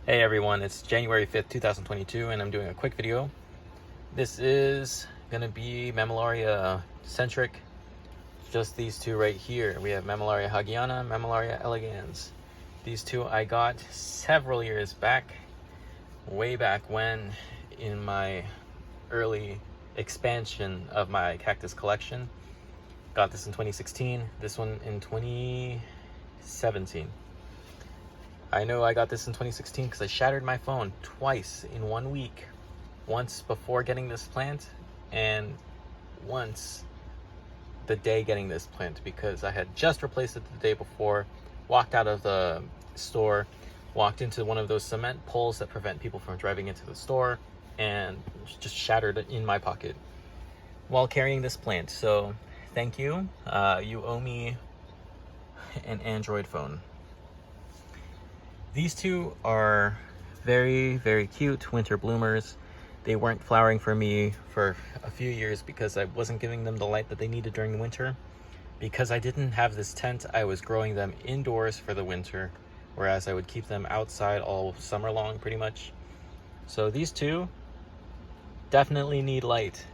Hey everyone, it's January 5th, 2022, and I'm doing a quick video. This is gonna be Mammillaria centric. Just these two right here. We have Mammillaria haageana, Mammillaria elegans. These two I got several years back, way back when, in my early expansion of my cactus collection. Got this in 2016, this one in 2017. I know I got this in 2016 because I shattered my phone twice in 1 week. Once before getting this plant, and once the day getting this plant, because I had just replaced it the day before, walked out of the store, walked into one of those cement poles that prevent people from driving into the store, and just shattered it in my pocket while carrying this plant. So thank you. You owe me an Android phone. These two are very, very cute winter bloomers. They weren't flowering for me for a few years because I wasn't giving them the light that they needed during the winter. Because I didn't have this tent, I was growing them indoors for the winter, whereas I would keep them outside all summer long pretty much. So these two definitely need light.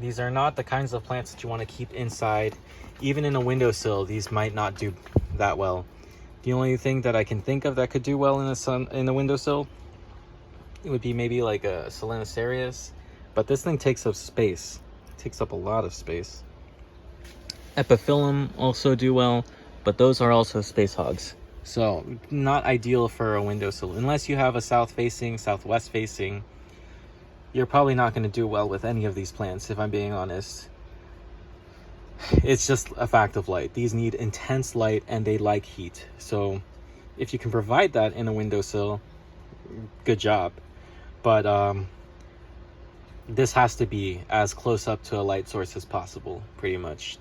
These are not the kinds of plants that you want to keep inside. Even in a windowsill, these might not do that well. The only thing that I can think of that could do well in the windowsill, it would be maybe like a Solanacerius, but this thing takes up space. It takes up a lot of space. Epiphyllum also do well, but those are also space hogs. So not ideal for a windowsill. Unless you have a south-facing, southwest-facing, you're probably not going to do well with any of these plants, if I'm being honest. It's just a fact of light. These need intense light and they like heat. So if you can provide that in a windowsill, good job. But this has to be as close up to a light source as possible, pretty much.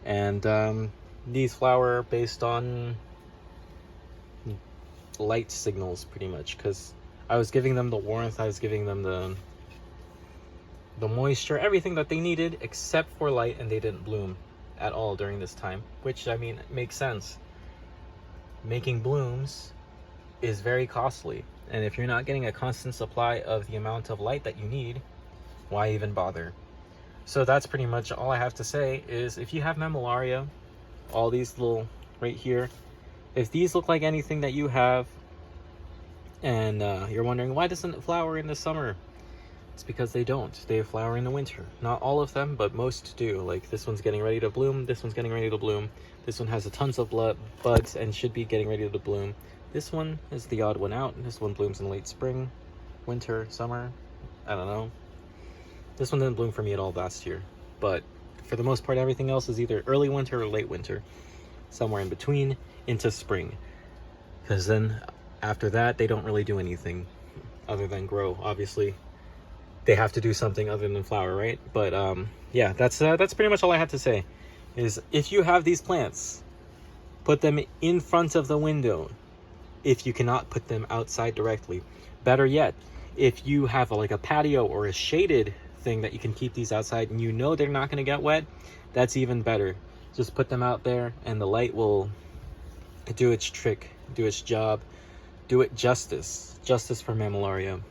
And these flower based on light signals, pretty much, because I was giving them the warmth, I was giving them the moisture, everything that they needed except for light, and they didn't bloom at all during this time, which, I mean, makes sense. Making blooms is very costly, and if you're not getting a constant supply of the amount of light that you need, why even bother? So that's pretty much all I have to say. Is if you have Mammillaria, all these little right here, if these look like anything that you have, and you're wondering why doesn't it flower in the summer, it's because they don't. They flower in the winter. Not all of them, but most do. Like this one's getting ready to bloom. This one's getting ready to bloom. This one has a tons of buds and should be getting ready to bloom. This one is the odd one out. This one blooms in late spring, winter, summer. I don't know. This one didn't bloom for me at all last year. But for the most part, everything else is either early winter or late winter. Somewhere in between into spring. Because then after that, they don't really do anything other than grow, obviously. They have to do something other than flower, right? But yeah, that's pretty much all I have to say. Is if you have these plants, put them in front of the window if you cannot put them outside directly. Better yet, if you have like a patio or a shaded thing that you can keep these outside and you know they're not going to get wet, that's even better. Just put them out there and the light will do its trick, do its job, do it justice. Justice for Mammillaria.